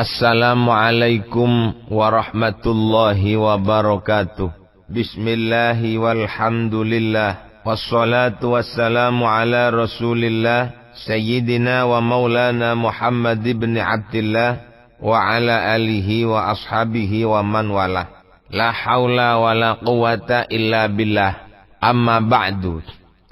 Assalamualaikum warahmatullahi wabarakatuh. Bismillahi walhamdulillah. Wassalatu wassalamu ala rasulillah Sayyidina wa maulana Muhammad ibn Abdillah wa ala alihi wa ashabihi wa man wala. La hawla wa la quwata illa billah. Amma ba'du.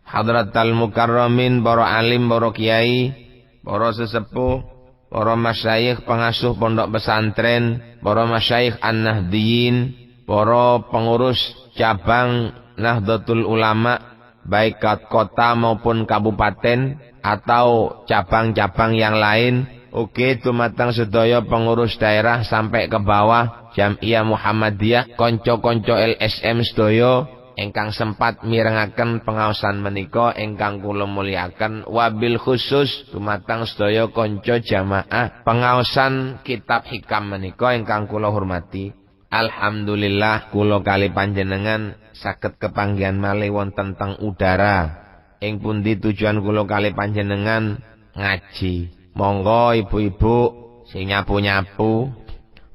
Hadratal mukarramin, para alim, para kiai, para sesepuh, para masyayikh pengasuh pondok pesantren, para masyayikh an-nahdhiyin, para pengurus cabang Nahdlatul Ulama baik kota maupun kabupaten atau cabang-cabang yang lain. Ugi dumateng sedaya pengurus daerah sampai ke bawah Jamiah Muhammadiyah, konco-konco LSM sedaya ingkang sempat mirengaken pengaosan menika ingkang kula mulyakaken, wabil khusus dumateng sedaya kanca jamaah pengaosan kitab hikam menika ingkang kula hormati. Alhamdulillah kula kali panjenengan saged kepanggihan malih wonten teng udara. Ing pundi tujuan kula kali panjenengan ngaji. Monggo ibu-ibu sing nyapu-nyapu,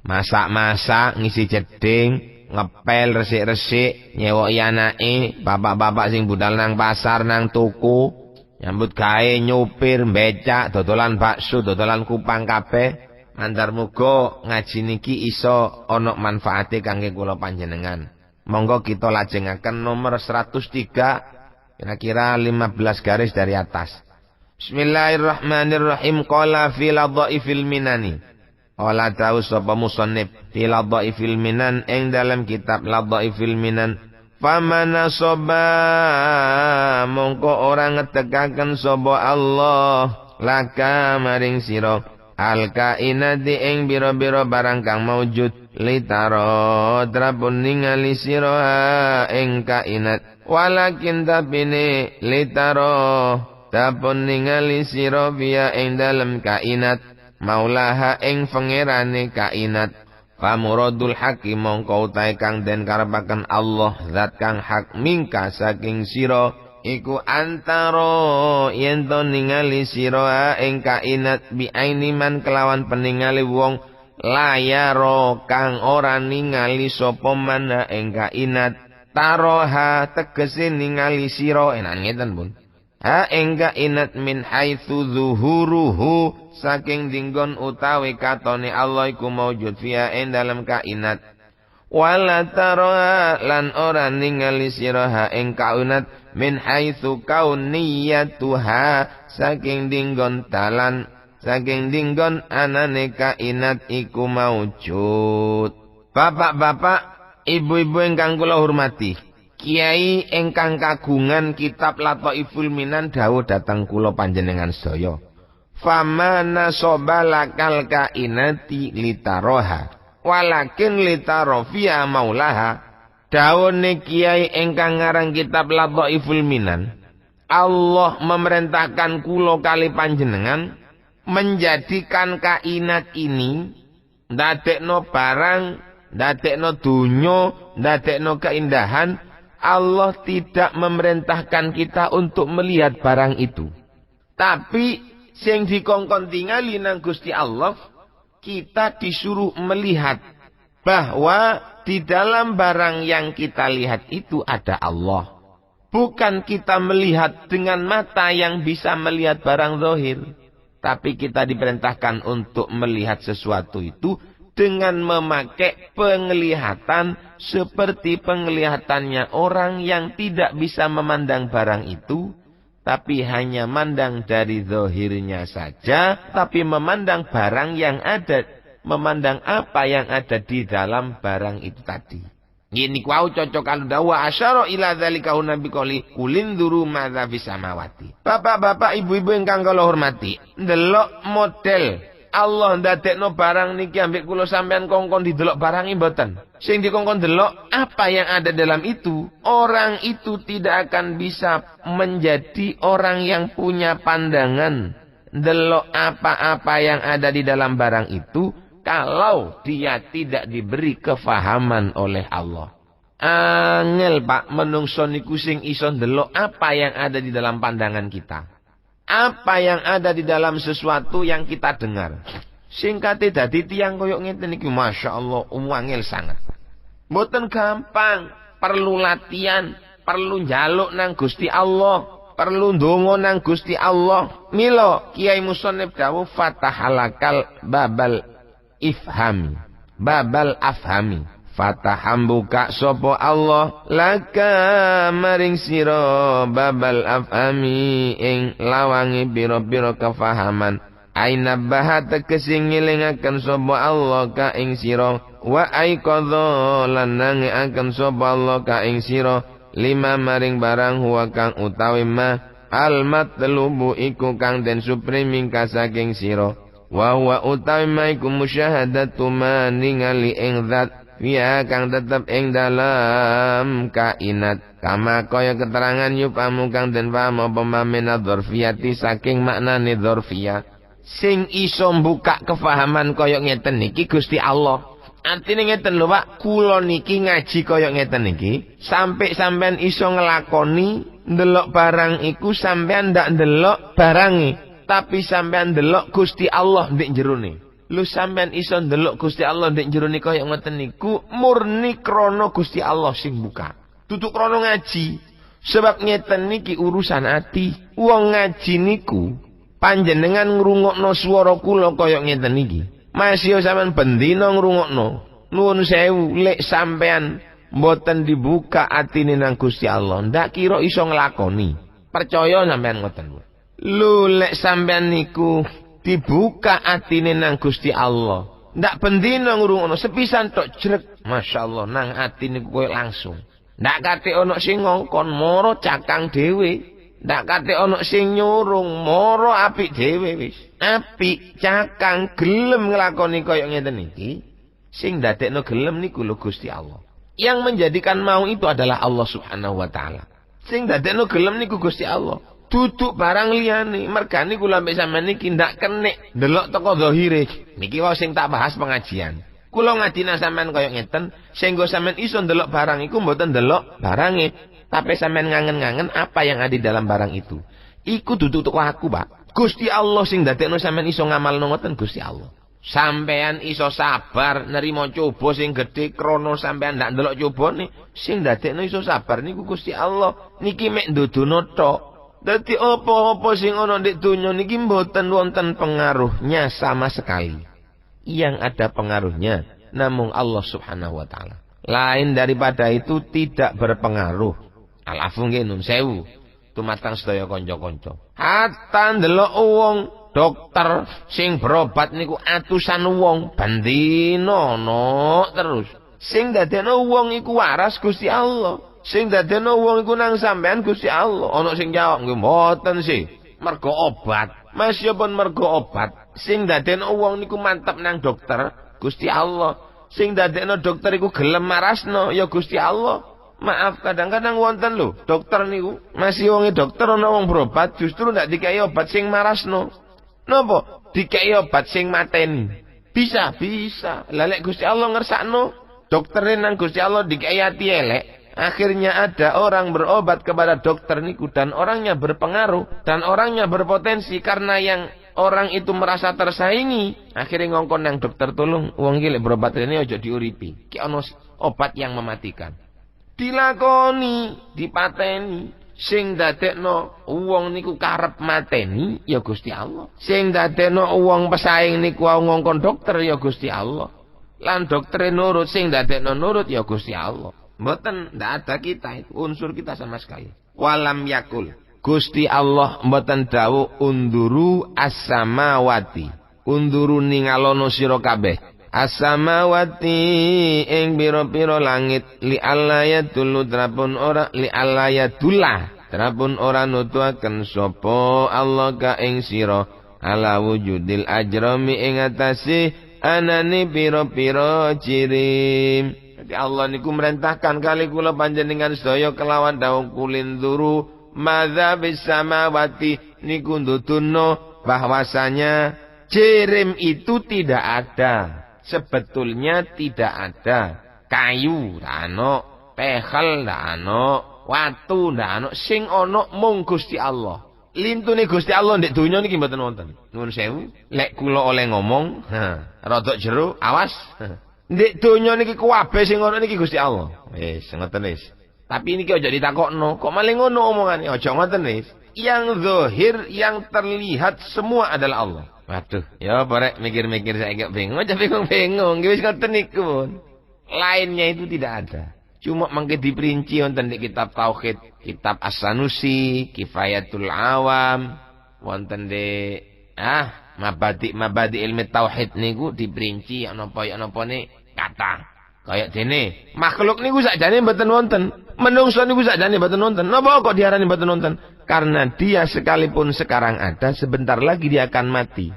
masak-masak, ngisi jeding, ngepel resik-resik, nyewoki anake, bapak-bapak sing budal nang pasar nang tuku, nyambut gawe, nyupir, becak, dodolan bakso, dodolan kupang kabeh. Mandar muga ngaji niki iso ana manfaate kangge kula panjenengan. Monggo kita lajengaken nomor 103, kira-kira 15 garis dari atas. Bismillahirrahmanirrahim. Qala fil dhaifil minani. Ola tahu sapa musannif fil dhaifil minan ing dalam kitab Ladhaifil Minan. Famana soba mongko ora ngetekaken sapa Allah laka maring sira al kainati ing biro-biro barang kang maujud litaro trapun ningali sira ing kainat walakin tapine litaro tapun ningali sira via ing dalem kainat maulaha ing pangerane kainat. Famuradul hakim mongko utahe kang den karepaken Allah zat kang hak mingka saking sira iku antara yen to ningali sira ing kainat bi ainiman kelawan peningali wong layaro kang ora ningali sapa man ing kainat taroha tegese ningali sira enak ngeten pun. Ha engga inat min haitsu zuhuruhu saking dinggon utawi katone Allah iku maujud fiha ing dalam kainat. Wala tara lan ora ningali sira ing kainat min haitsu kauniyatuha saking dinggon talan saking dinggon anane kainat iku maujud. Bapak-bapak, ibu-ibu ingkang kula hormati, Kiai ingkang kagungan kitab Ladhaiful Minan dawuh dhateng kula panjenengan sedaya. Famana sobalakal kainati litaroha walakin litarofia maulaha. Dawuhne Kiai ingkang ngarang kitab Ladhaiful Minan, Allah memerintahkan kula kali panjenengan menjadikan kainat ini ndadekno barang, ndadekno donya, ndadekno keindahan. Allah tidak memerintahkan kita untuk melihat barang itu. Tapi sing dikongkon tingali nang Gusti Allah, kita disuruh melihat bahwa di dalam barang yang kita lihat itu ada Allah. Bukan kita melihat dengan mata yang bisa melihat barang zahir, tapi kita diperintahkan untuk melihat sesuatu itu dengan memakai penglihatan seperti penglihatannya orang yang tidak bisa memandang barang itu, tapi hanya mandang dari zahirnya saja, tapi memandang barang yang ada, memandang apa yang ada di dalam barang itu tadi. Ini kuau cocok kalau dawa asyara ila dzalika nabi qoli kulinduru madza fis samawati. Bapak-bapak, ibu-ibu ingkang kula hormati, ndelok model Allah ndadekno barang niki ambek kula sampean kongkon didelok barangi mboten. Sing dikongkon delok apa yang ada dalam itu. Orang itu tidak akan bisa menjadi orang yang punya pandangan delok apa-apa yang ada di dalam barang itu kalau dia tidak diberi kefahaman oleh Allah. Angel Pak menungso niku sing iso ndelok apa yang ada di dalam pandangan kita. Apa yang ada di dalam sesuatu yang kita dengar. Sing kate dadi tiyang kaya ngeten iki masyaallah wangil sanget. Mboten gampang, perlu latihan, perlu njaluk nang Gusti Allah, perlu ndonga nang Gusti Allah. Mila Kiai Musannif dawuh fatahalakal babal ifhami, babal afhami. Fataham buka sapa Allah laka maring sira babal afhami ing lawangi pira-pira kefahaman. Aina bahat kesing ngelingaken sapa Allah ka ing sira wa aiqadha lan nangeaken sapa Allah ka ing sira lima maring barang huwa kang utawi ma al matlubu iku kang den supriming ka saking sira wa huwa utawi ma iku musyahadatu ma ningali ing zat ya kang tetep ing dalam kainat kama kaya keterangan yupamu kang den paham apa mamena dzarfiyati saking maknane dzarfiyah. Sing iso mbuka kefahaman kaya ngeten niki Gusti Allah. Artine ngeten lho Pak, kula niki ngaji kaya ngeten niki sampai sampean iso nglakoni ndelok barang iku sampean ndak ndelok barange, tapi sampean ndelok Gusti Allah ndek jerone. Lu sampean iso ndelok Gusti Allah ndek jerone kaya ngeten niku murni krana Gusti Allah sing buka. Tutuk krana ngaji. Sebab ngeten niki urusan ati. Wong ngaji niku panjenengan ngrungokno swara kula kaya ngeten iki. Masih sampean bendina ngrungokno. Nuwun sewu lek sampean mboten dibuka atine nang Gusti Allah, ndak kira iso nglakoni. Percaya sampean ngoten. Lho lek sampean niku dibuka atine nang Gusti Allah, ndak bendina ngrungokno sepisan tok jrek, masyaallah nang atine kowe langsung. Ndak kate ana sing ngongkon moro cakang dhewe. Ndak kate ana sing nyurung, moro apik dhewe wis. Apik cakang gelem nglakoni kaya ngeten iki. Sing ndadekno gelem niku lho Gusti Allah. Yang menjadikan mau itu adalah Allah Subhanahu wa taala. Sing ndadekno gelem niku Gusti Allah. Duduk barang liyane. Mergane kula mbek sampean niki ndak kenek ndelok teko zahire. Niki wae sing tak bahas pengajian. Kula ngaji nang sampean kaya ngeten, sehingga sampean iso ndelok barang iku mboten ndelok barange. Tapi sampean ngangen-ngangen apa yang ada di dalam barang itu. Iku dudu teko aku, Pak. Gusti Allah sing ndadekno sampean iso ngamalno ngoten Gusti Allah. Sampean iso sabar nerima coba sing gedhe krana sampean ndak ndelok cobane. Sing ndadekno iso sabar niku Gusti Allah. Niki mek ndudono tok. Dadi apa-apa sing ana ndek donya niki mboten wonten pengaruhnya sama sekali. Yang ada pengaruhnya namung Allah Subhanahu wa taala. Lain daripada itu tidak berpengaruh. Alafu nggih nun sewu tumatang sedaya kanca-kanca. Hatta ndelok wong dokter sing berobat niku atusan wong bendina ana terus. Sing dadekno wong iku waras Gusti Allah. Sing dadekno wong iku nang sampean Gusti Allah. Ana sing jawab nggih mboten sih. Mergo obat. Masyapun mergo obat. Sing dadekno wong niku mantep nang dokter Gusti Allah. Sing dadekno dokter iku gelem marasno ya Gusti Allah. Maaf kadang-kadang wonten lho dokter niku masih wonge dokter ana wong berobat justru ndak dikai obat sing marasno. Napa? Dikai obat sing mateni. Bisa. Lah lek Gusti Allah ngersakno doktere nang Gusti Allah dikai ati elek. Akhirnya ada orang berobat kepada dokter niku dan orangnya berpengaruh dan orangnya berpotensi karena yang orang itu merasa tersaingi. Akhirnya ngongkon nang dokter tolong wong iki lek berobat rene aja diuripi. Ki ana obat yang mematikan. Dilakoni, dipateni. Sing dadekno wong niku karep mateni ya Gusti Allah. Sing dadekno wong pesaing niku ngongkon dokter ya Gusti Allah. Lan doktere nurut, sing dadekno nurut ya Gusti Allah. Mboten ndak ada kita itu unsur kita sama sekali. Walam yakul. Gusti Allah mboten dawuh unduru as-samawati. Unduru ningalono sira kabeh. As-samawati ing pira-pira langit li allayatul trapun ora li allayatullah trapun ora nutuaken sapa Allah ka ing sira ala wujudil ajrami ing atase anane pira-pira ciri. Jadi Allah niku merintahkan kali kula panjenengan sedaya kelawan dawuh kulinduru madzhabis samawati niku nduduno bahwasanya jirim itu tidak ada. Sebetulnya tidak ada kayu ndak ana, pehel ndak ana, watu ndak ana, sing ana mung Gusti Allah. lintune Gusti Allah ndek donya niki mboten wonten. Nuwun sewu, lek kula oleh ngomong, rodok jero, awas. Ndek donya niki kabeh sing ngono niki Gusti Allah. Wis ngoten wis. Tapi niki aja ditakokno, kok malah ngono omongane. Aja ngoten wis. Yang zahir, yang terlihat semua adalah Allah. Waduh, ya barek mikir-mikir saya agak bingung. Aja bingung-bingung, wis ngoten niku. Lainnya itu tidak ada. Cuma mangke diperinci wonten di kitab tauhid, kitab As-Sanusi, Kifayatul Awam, wonten di mabadi ilmu tauhid niku diperinci napa ne kata. Kayak dene, makhluk niku sakjane mboten wonten. Menungso niku sakjane mboten wonten. Napa kok diarani mboten wonten? Karena dia sekalipun sekarang ada, sebentar lagi dia akan mati.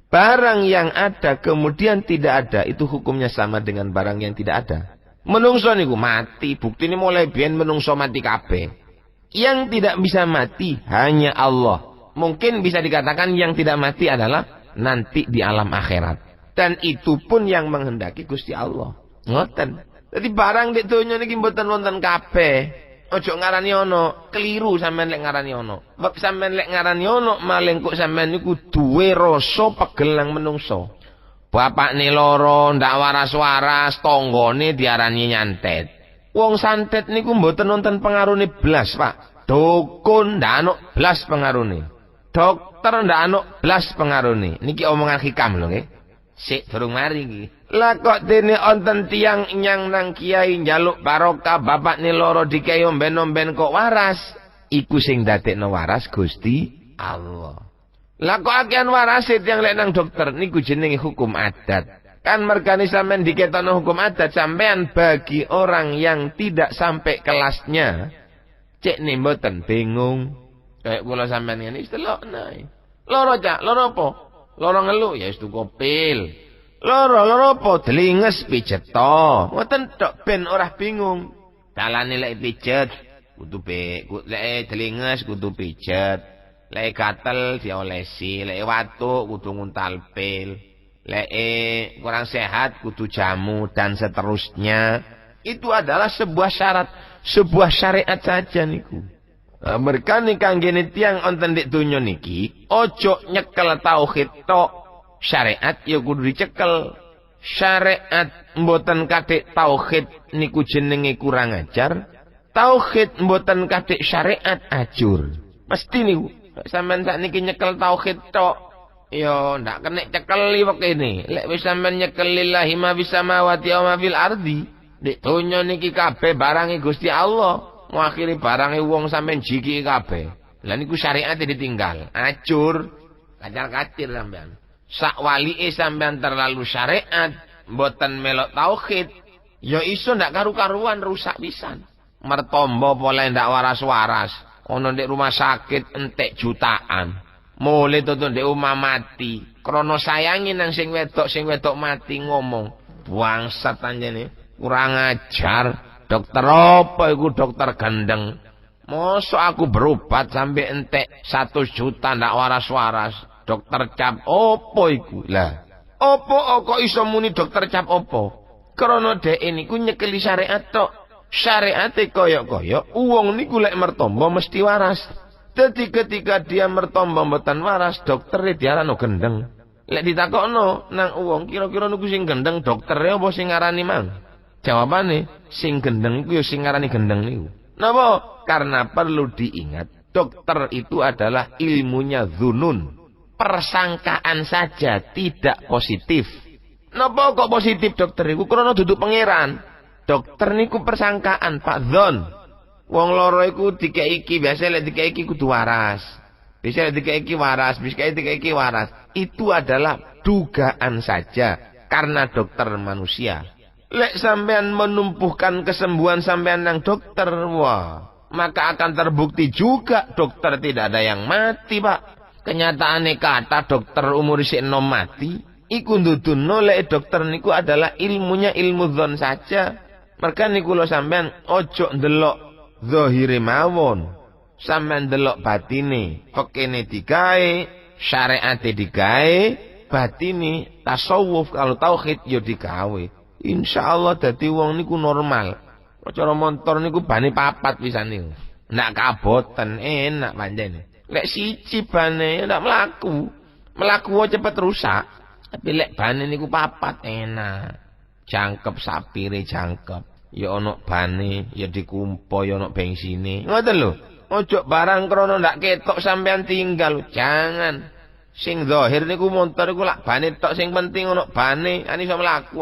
Barang yang ada kemudian tidak ada, itu hukumnya sama dengan barang yang tidak ada. Menungso niku mati, bukti ini mulai biyen menungso mati kabeh. Yang tidak bisa mati hanya Allah. Mungkin bisa dikatakan yang tidak mati adalah nanti di alam akhirat. Dan itu pun yang menghendaki Gusti Allah. Ngoten. Jadi barang di donya niki mboten wonten kabeh. Ojo ngarani ono, keliru sampean lek ngarani ono. Bab sampean lek ngarani ono, maling kok sampean niku duwe rasa pegel nang menungso. Bapakne loro ndak waras-waras, tanggane diarani nyantet. Wong santet niku mboten wonten pengarune blas, Pak. Dukun ndak ana blas pengarune. Dokter ndak ana blas pengarune. Niki omongan hikam lho nggih. Sik durung mari iki. Lah kok dene onten tiyang nyang nang kiai njaluk barokah bapakne loro dikai omben-omben kok waras. Iku sing dadekno waras Gusti Allah. Lah kok akehan warase tiyang lek nang dokter niku jenenge hukum adat. Kan mergane sampean diketono hukum adat sampean bagi orang yang tidak sampai kelasnya. Cek nih mboten bingung. Kayak kula sampean ngene wis delokna. Loro cak, loro apa? Loro ngelu ya wis tuku pil. Loro apa? Delinges pijet to. Ngoten tok ben ora bingung. Dalane lek pijet kudu lek delinges kudu pijet. Lek gatel diolesi, lek watuk kudu nguntal pil. Lek kurang sehat kudu jamu dan seterusnya. Itu adalah sebuah syarat, sebuah syariat saja niku. Mereka nih kanggene tiang onten dik donya niki, ojo nyekel tauhid tok. Syariat ya kudu dicekel. Syariat mboten kathik tauhid niku jenenge kurang ajar. Tauhid mboten kathik syariat ajur. Mesti niku. Sampeyan sakniki nyekel tauhid tok, ya ndak kena cekeli wek kene. Lek wis sampeyan nyekel lillahi ma fis samawati wa ma fil ardi, dik donya niki kabeh barange Gusti Allah. Ngakhiri barangnya wong sampean jiki kabeh. Lah niku syariat ditinggal. Acur, kacar-kacir sampean. Sak walike sampean terlalu syariat, mboten melok tauhid, ya iso ndak karu-karuan rusak pisan. Mertombo pole ndak waras-waras. Ono ndek rumah sakit entek jutaan. Mulai tutu ndek omah mati. Krono sayangi nang sing wedok mati ngomong. Bangsat anjene, kurang ajar. Dokter apa iku dokter gendeng? Mosok aku berobat sampai entek 1 juta ndak waras-waras. Dokter cap opo iku? Lah, opo kok iso muni dokter cap opo? Krana dhek niku nyekeli syariat tok. Syariate koyok-koyok wong niku lek mertombo mesti waras. Dadi ketika dia mertombo mboten waras, doktere diarani gendeng. Lek ditakokno nang wong kira-kira niku sing gendeng doktere apa sing ngarani mang? Jawabane sing gendeng iku ya sing ngarani gendeng niku. Napa? Karena perlu diingat, dokter itu adalah ilmunya dzunun. Persangkaan saja, tidak positif. Napa kok positif dokter iku? Krana duduk pangeran. Dokter niku persangkaan, Pak Dzon. Wong loro iku dikeki iki, biasa lek dikeki iki kudu waras. Bisa dikeki iki waras, bisa dikeki iki waras. Itu adalah dugaan saja karena dokter manusia. Lek sampean menumpuhkan kesembuhan sampean nang dokter, wah, maka akan terbukti juga dokter tidak ada yang mati, Pak. Kenyataane kata dokter umur isih enom mati, iku nduduno lek dokter niku adalah ilmunya ilmu dzon saja. Merga niku lho sampean ojo ndelok zahire mawon. Sampean ndelok batine, fekene digawe, syariate digawe, batine tasawuf kalau tauhid yo digawe. Insyaallah dadi wong niku normal. Cara montor niku bane 4 pisan niku. Nak kaboten enak pancene. Lek siji bane ndak mlaku. Mlaku cepet rusak. Tapi lek bane niku papat enak. Jangkep sapire jangkep. Ya ana bane, ya dikumpo, ya ana bensine. Ngoten lho. Ojo barang krono ndak ketok sampean tinggal. Jangan. Sing zahir niku montor iku lak bane tok sing penting ana bane, ani iso mlaku.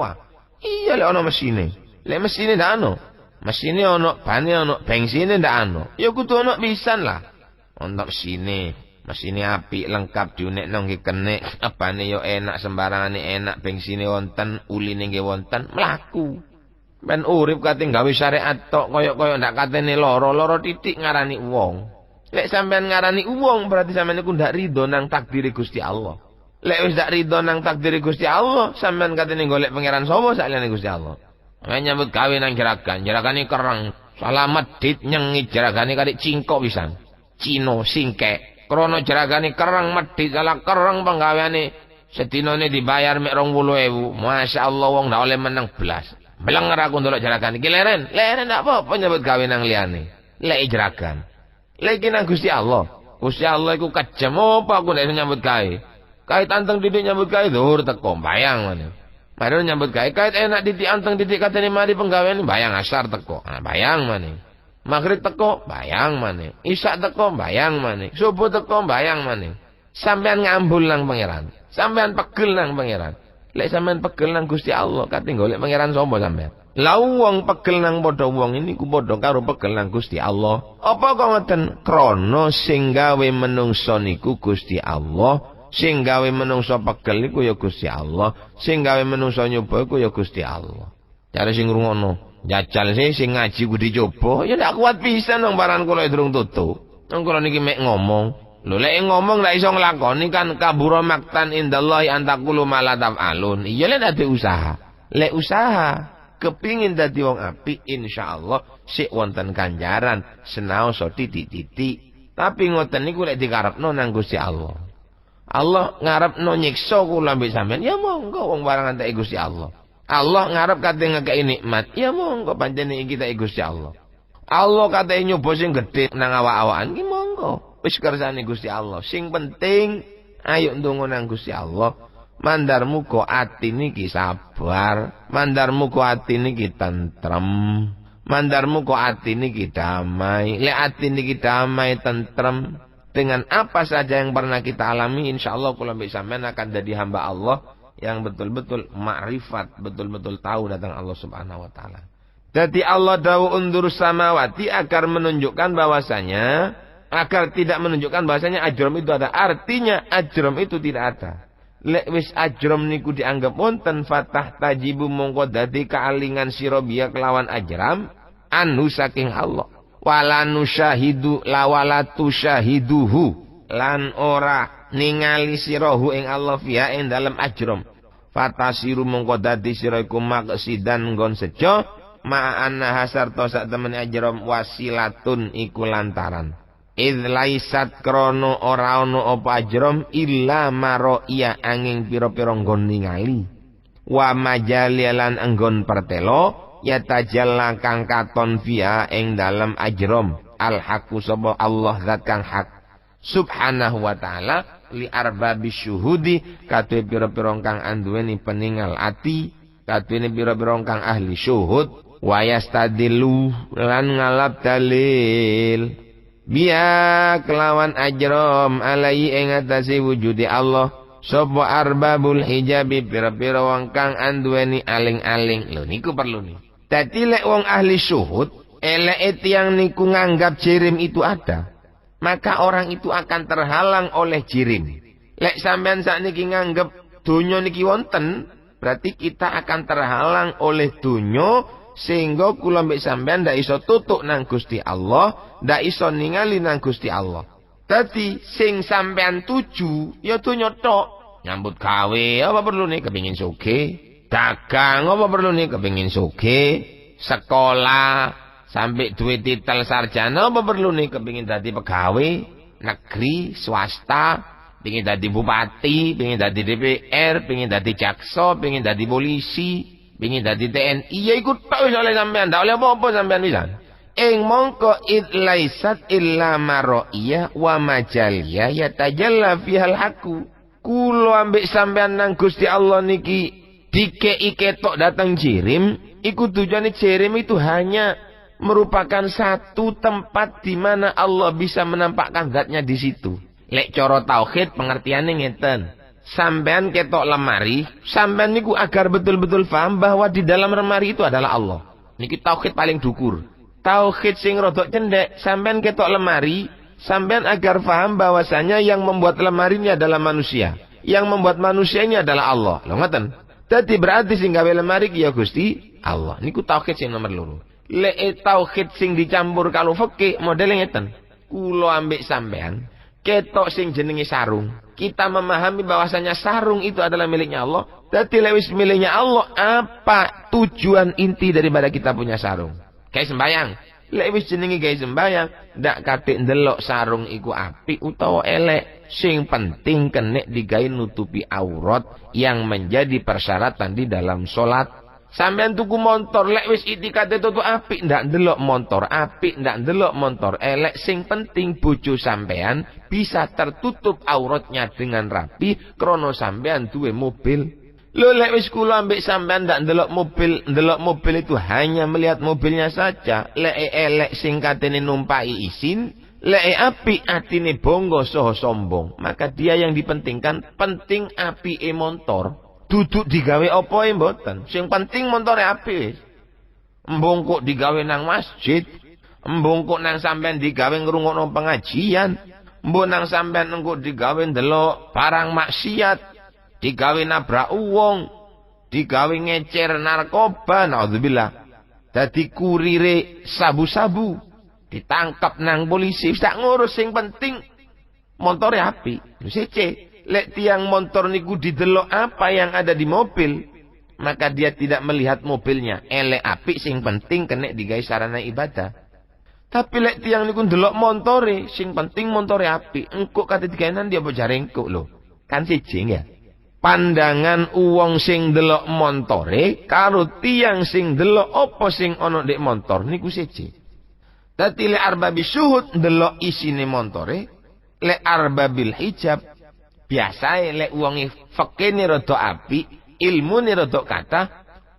Iya lek ana mesine. Lek mesine ndak ana. Mesine ana bane ana bensine ndak ana. Ya kudu ana pisan lah. Ana mesine apik lengkap diunekno nggih kenek, bane yo enak sembarangane enak, bensine wonten, uline nggih wonten, mlaku. Ben urip kate gawe syariat tok kaya-kaya ndak katene lara titik ngarani wong. Lek sampean ngarani wong berarti sampean iku ndak rido nang takdire Gusti Allah. Lek wis ndak rido nang takdire Gusti Allah, sampean katene golek pangeran sapa saliyane Gusti Allah. Nyambut gawe nang jeragane kereng, salah medhit nyengi jeragane kadik cingkok pisan. Cino singkek, krono jeragane kereng medhit salah kereng penggaweane sedinane dibayar mek 20.000. Masyaallah wong ndak oleh meneng blas. Blenger aku ndelok jeragane iki leren ndak apa-apa nyambut gawe nang liyane. Lek jeragan. Lek nang Gusti Allah. Gusti Allah iku kejam apa aku nek nyambut gawe. Kait anteng didik nyambut gawe dhuwur teko bayang meneh. Mari nyambut gawe kait enak didik anteng didik katene mari penggawean bayang asar teko. Bayang maneh. Maghrib teko bayang maneh. Isya teko bayang maneh. Subuh teko bayang maneh. Sampean ngambul nang pangeran. Sampean pegel nang pangeran. Lek sampean pegel nang Gusti Allah kate golek pangeran sapa sampean? Lah wong pegel nang padha wong ini ku padha karo pegel nang Gusti Allah. Apa kok ngoten? Krana sing gawe menungso niku Gusti Allah. Sing gawe menungso pegel iku ya Gusti Allah. Sing gawe menungso nyoba iku ya Gusti Allah. Cara sing ngrungokno, jajal sing ngaji ku dicoba, ya ndak kuat pisan nang baran kula durung tutuk. Nang kula niki mek ngomong. Lho lek ngomong ndak iso nglakoni kan kabura maktan indallahi antaqulu ma la taf'alun. Iya lek dadi usaha. Lek usaha kepingin dadi wong apik insyaallah sik wonten ganjaran senaosa titik-titik. Tapi ngoten niku lek dikarepno nang Gusti Allah. Allah ngarepno nyiksa kula mbek sampean, ya monggo wong barang anteke Gusti Allah. Allah ngarep kate ngekeki nikmat, ya monggo pancene iki tak Gusti Allah. Allah kate nyoba sing gedhe nang awak-awakan, ki monggo. Wis kersane Gusti Allah. Sing penting ayo ndonga nang Gusti Allah. Mandar muga ati niki sabar, mandar muga ati niki tentrem, mandar muga ati niki damai. Lek ati niki damai tentrem dengan apa saja yang pernah kita alami, insyaallah kula mbek sampean akan jadi hamba Allah yang betul-betul makrifat, betul-betul tahu datang Allah Subhanahu wa taala. Jadi Allah dawu undur samawati agar menunjukkan bahwasanya, agar tidak menunjukkan bahwasanya ajram itu ada. Artinya ajram itu tidak ada. Lek wis ajram niku dianggap wonten fatah tajibu mongko dadi kaalingan sira biya kelawan ajram anu saking Allah. Wala nusyahidu lawalatu syahiduhu lan ora ningali sirahu ing Allah fiha ing dalem ajram. Fatasiru mongko dadi sira iku maksidan nggon sejo ma'anna hasarta sak temene ajram wasilatun iku lantaran. Idh laisat krono ora ono apa ajram illa maroiya angin pira-pira nggon ningali. Wa majalilan anggon pertelo yatajalla kang katon fiha ing dalem ajram al haqqu sapa Allah zat kang hak subhanahu wa ta'ala li arbabi syuhudi katwe pira-pira kang anduweni peninggal ati katwene pira-pira kang ahli syuhud wa yastadilu lan ngalap dalil biya kelawan ajram alai ing atase wujude Allah sapa arbabul hijabi pira-pira wong kang anduweni aling-aling. Lho niku perlu nih. Dadi lek wong ahli syuhud eleke tiyang niku nganggap jirim itu ada, maka orang itu akan terhalang oleh jirim. Lek sampean sakniki nganggep donya niki wonten, berarti kita akan terhalang oleh donya sehingga kula mbek sampean ndak iso tutuk nang Gusti Allah, ndak iso ningali nang Gusti Allah. Dadi sing sampean tuju ya donya tok. Nyambut gawe apa perlu nih kepengin sugih? Dagang apa perlu nih kepengin sugih? Sekolah sampai duit titel sarjana apa perlu nih kepengin dadi pegawai negeri swasta, pengin dadi bupati, pengin dadi DPR, pengin dadi jaksa, pengin dadi polisi, pengin dadi TNI. Ya ikut tok wis oleh sampean, ndak oleh apa-apa sampean pisan. ing mongko id laisat illa mar'iyah wa majaliyah yatajalla fihal haku. Kula ambek sampean nang Gusti Allah niki dikei ketok datang jirim, iku tujuane jirim itu hanya merupakan satu tempat di mana Allah bisa menampakkan zatnya di situ. Lek cara tauhid pengertiannya ngeten. Sampean ketok lemari, sampean niku agar betul-betul paham bahwa di dalam lemari itu adalah Allah. Niki tauhid paling dukur. Tauhid sing rodok cendek, sampean ketok lemari, sampean agar paham bahwasanya yang membuat lemari ini adalah manusia. Yang membuat manusia ini adalah Allah. Lho ngoten. Dadi berarti sing gawe lemari ki ya Gusti Allah. Niku tauhid sing nomor loro. Lek tauhid sing dicampur karo fikih modele ngeten. Kula ambek sampean ketok sing jenenge sarung. Kita memahami bahwasanya sarung itu adalah miliknya Allah. Dadi lewis miliknya Allah, apa tujuan inti daripada kita punya sarung? Kayak sembayang. Lewis jenenge gawe sembayang, ndak katik ndelok sarung iku apik utawa elek. Sing penting kenek digawe nutupi aurat yang menjadi persyaratan di dalam salat. Sampeyan tuku motor, lek wis itikate tutu apik ndak ndelok motor apik, ndak ndelok motor elek, sing penting bojo sampeyan bisa tertutup auratnya dengan rapi krana sampeyan duwe mobil. Lho lek wis kula ambek sampeyan ndak ndelok mobil itu hanya melihat mobilnya saja, lek elek sing katene numpaki isin, lek apik atine bangga saha sombong, maka dia yang dipentingkan penting apike motor. Duduk digawe apa mboten. Sing penting montore apik. Mbongkok digawe nang masjid, mbongkok nang sampean digawe ngrungokno pengajian, mbok nang sampean engko digawe ndelok barang maksiat, digawe nabrak wong, digawe ngecer narkoba, naudzubillah. Dadi kurire sabu-sabu, ditangkap nang polisi, wis tak ngurus, sing penting montore apik. Wis lek tiang motor niku didelok apa yang ada di mobil, maka dia tidak melihat mobilnya elek apik, sing penting kenek digawe sarana ibadah. Tapi lek tiang niku ndelok montore, sing penting montore apik, engko kate digawenan dia apa jarengkuk lho. Kan siji ya. Pandangan uwong sing ndelok montore karo tiang sing ndelok apa sing ana ndek motor niku siji. Dadi lek arbabi syuhud ndelok isine montore, lek arbabil hijab biasae lek wonge fikine rada apik, ilmune rada kathah,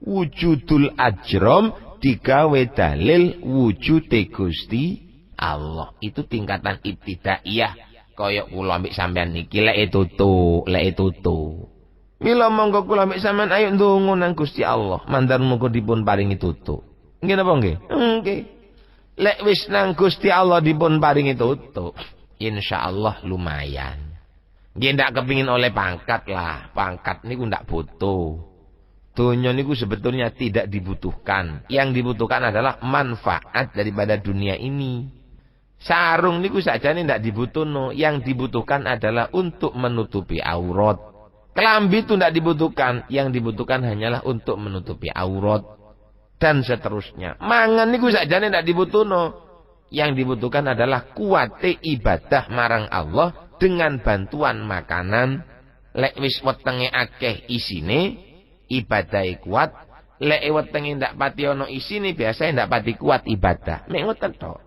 wujudul ajram digawe dalil wujude Gusti Allah. Itu tingkatan ibtidaiyah. Kaya kula ambek sampean niki lek tutu. Mila monggo kula ambek sampean ayo ndonga nang Gusti Allah, mandar muga dipun paringi tutu. Nggih napa nggih? Nggih. Lek wis nang Gusti Allah dipun paringi tutu, insyaallah lumayan. Nggih ndak kepingin oleh pangkat lah. Pangkat niku ndak butuh. Dunia niku sebetulnya tidak dibutuhkan. Yang dibutuhkan adalah manfaat daripada dunia ini. Sarung niku sakjane ndak dibutuhno. Yang dibutuhkan adalah untuk menutupi aurat. Kelambi itu ndak dibutuhkan. Yang dibutuhkan hanyalah untuk menutupi aurat. Dan seterusnya. Mangan niku sakjane ndak dibutuhno. Yang dibutuhkan adalah kuwate ibadah marang Allah dengan bantuan makanan. Lek wis wetenge akeh isine, ibadahe kuat. Lek wetenge ndak pati ana isine, biasane ndak pati kuat ibadah. Mek ngoten to.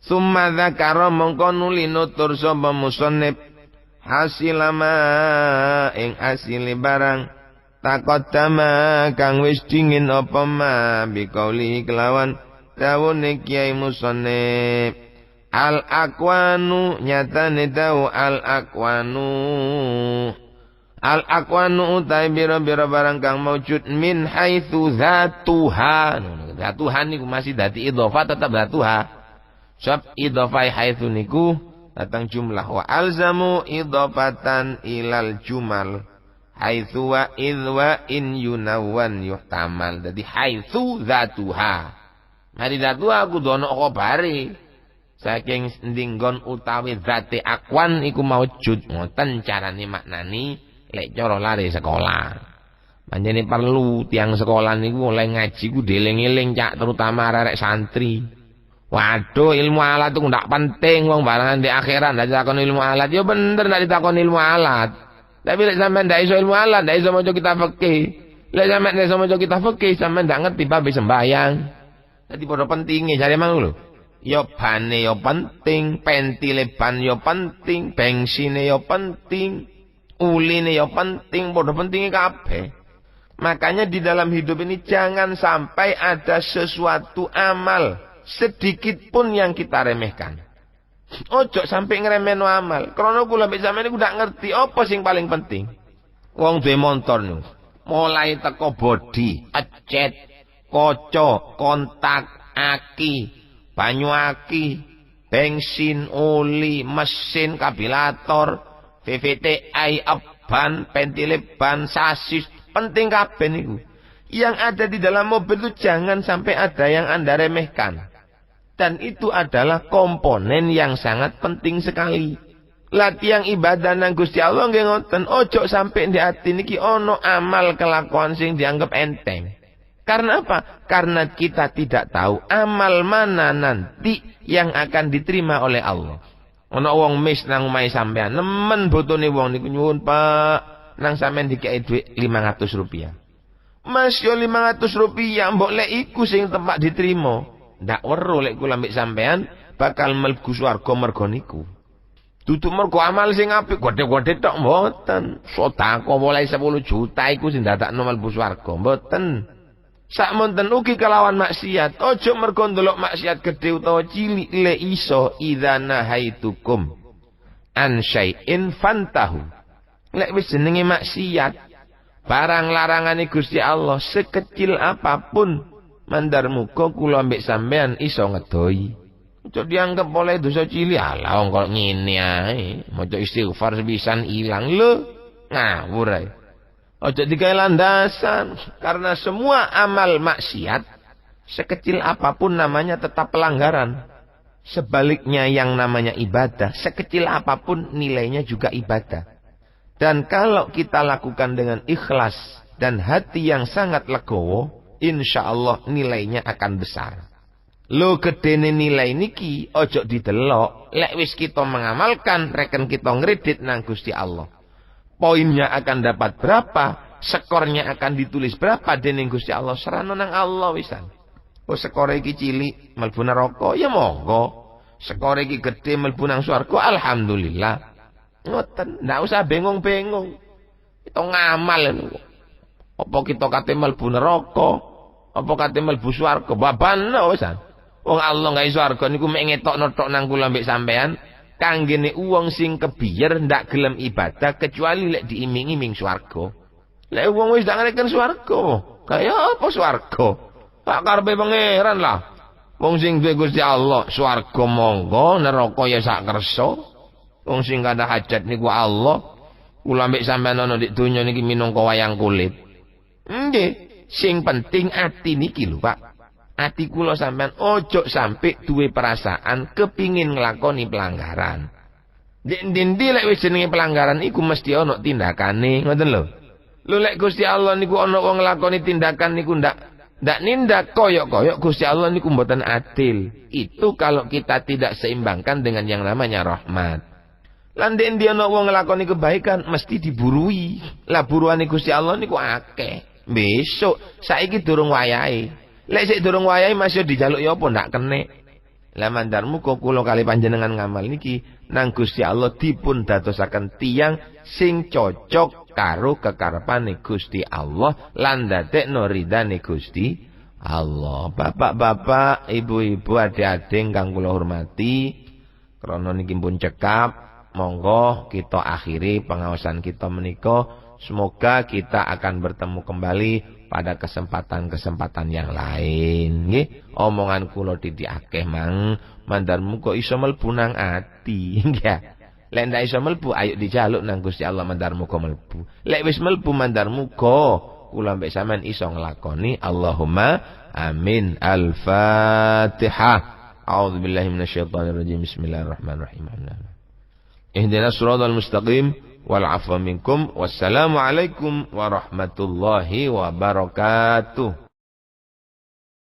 Summa dzakara mongko nuli nutur sapa musannif hasilama ing asile barang taqaddama kang wis dingin apa ma biqauli kelawan dawuhe Kiai musannif. Al-akwanu nyatane tau al-akwanu utai bira-bira barang kang maujud min haitsu zatuha. Zatuha niku masih dadi idhofah, tetap zatuha. Sebab idhofah haitsu niku datang jumlah wa alzamu idhofatan ilal jumal haitsu wa idwa in yunawan yuhtamal. Dadi haitsu zatuha. Mari zatuha kudu ana khabare. Saking ndinggon utawi zate akwan iku maujud, ngoten carane maknani lek cara lare sekolah. Panjene perlu tiang sekolah niku oleh ngaji ku dieling-eling cak, terutama arek santri. Waduh, ilmu alat itu ndak penting wong barangan di akhirat ndak ditakoni ilmu alat. Ya bener ndak ditakoni ilmu alat. Tapi lek sampean ndak iso ilmu alat, ndak iso maca kitab fikih. Lek sampean ndak iso maca kitab fikih, sampean ndak ngerti bab sembahyang. Dadi padha pentinge jare mang lho. Ya bane ya penting, pentile ban ya penting, bensine ya penting, uline ya penting, padha pentinge kabeh. Makanya di dalam hidup ini jangan sampai ada sesuatu amal sedikit pun yang kita remehkan. Ojo sampai ngremehno amal. Krana kula mbek sampeyan niku ndak ngerti apa sing paling penting. Wong duwe montor niku, mulai teko bodi, ecet, kaca, kontak, aki, banyu aki, bensin, oli, mesin, kabilator, VVTi, ban, pentile ban, sasis, penting kabeh niku. Yang ada di dalam mobil itu jangan sampai ada yang Anda remehkan. Dan itu adalah komponen yang sangat penting sekali. Latihan ibadah nang Gusti Allah nggih ngoten, ojo sampai di ati niki ono amal kelakuan sing dianggap enteng. Karena apa? Karena kita tidak tahu amal mana nanti yang akan diterima oleh Allah. Ono wong mis nang omahe sampean, nemen botone wong niku nyuwun Pak, nang sampean dikei dhuwit 500 rupiah. Mas yo 500 rupiah mbok lek iku sing tempat diterima. Ndak weruh lek kula mbek sampean bakal mlebu swarga mergo niku. Dudu mergo amal sing apik, gede-gede tok mboten. Sedekah mulai 10 juta iku sing dadakno mlebu swarga, mboten. Sakmonten ugi kelawan maksiat. Ojo mergo ndelok maksiat gede utawa cilik le iso idza nahaitukum an syai'in fantahu. Lek wis jenenge maksiat, barang larangane Gusti Allah sekecil apapun, mandar muga kula mbek sampean iso ngedoi. Ojo dianggap oleh dosa cilik, alah wong kok ngene ae, maca istighfar sepisan ilang lho. Ngawur ae. Ojo digawe landasan, karena semua amal maksiat sekecil apapun namanya tetap pelanggaran. Sebaliknya yang namanya ibadah, sekecil apapun nilainya juga ibadah. Dan kalau kita lakukan dengan ikhlas dan hati yang sangat legowo, insya Allah nilainya akan besar. Lo gedene nilai niki ojo didelok, lek wis kita mengamalkan reken kita ngredit nang Gusti Allah. Poinnya akan dapat berapa, skornya akan ditulis berapa dening Gusti Allah, serana nang Allah wisan. Oh skore iki cilik mlebu neraka ya monggo. Skore iki gedhe mlebu nang swarga alhamdulillah. Ngoten, ndak usah bengong-bengong. Kita ngamal niku. Apa kita kate mlebu neraka, apa kate mlebu swarga, babana wisan. Wong Allah gawe swarga niku mek ngetokno tok nang kula mbek sampean, kanggene wong sing kebiyer ndak gelem ibadah kecuali lek diiming-iming swarga. Lek wong wis ndak ngarepken swarga, kaya apa swarga? Tak karepe pangeran lah. Wong sing duwe Gusti Allah swarga monggo, neraka ya sak kersa. Wong sing kada hajat niku Allah. Kula mbek sampean ana dik donya niki minangka wayang kulit. Nggih, sing penting ati niki lho, Pak. Ati kula sampean ojo sampai duwe perasaan kepingin nglakoni pelanggaran. Ndi lek wis jenenge pelanggaran iku mesti ana tindakane, ngoten lho. Lho lek Gusti Allah niku ana wong nglakoni tindakan niku ndak nindak koyok-koyok, Gusti Allah niku mboten adil. Itu kalau kita tidak seimbangkan dengan yang namanya rahmat. Lan ndi ana wong nglakoni kebaikan mesti diburui. Lah buruane Gusti Allah niku akeh. Besok saiki durung wayahe. Lek sik durung wayahe masih dijaluk ya apa ndak kenek. Lah mandarmu kok kula kali panjenengan ngamal niki nang Gusti Allah dipun dadosaken tiyang sing cocok karo kekarepane Gusti Allah lan ndadekno ridane Gusti Allah. Bapak-bapak, ibu-ibu, adik-adik kang kula hormati, krana niki pun cekap, monggo kita akhiri pengawasan kita menika. Semoga kita akan bertemu kembali pada kesempatan-kesempatan yang lain. Nggih, omongan kula titik akeh mang, mandarmu kok iso mlebu nang ati. Nggih. Lek ndak iso mlebu ayo dijaluk nang Gusti Allah mandarmu kok mlebu. Lek wis mlebu mandarmu kok kula mbek sampean iso nglakoni. Allahumma amin. Al-Fatihah. A'udzubillahi minasyaitonir rajim. Bismillahirrahmanirrahim. Ihdinas shiratal mustaqim. Wal afwa minkum. Wassalamu alaikum warahmatullahi wabarakatuh.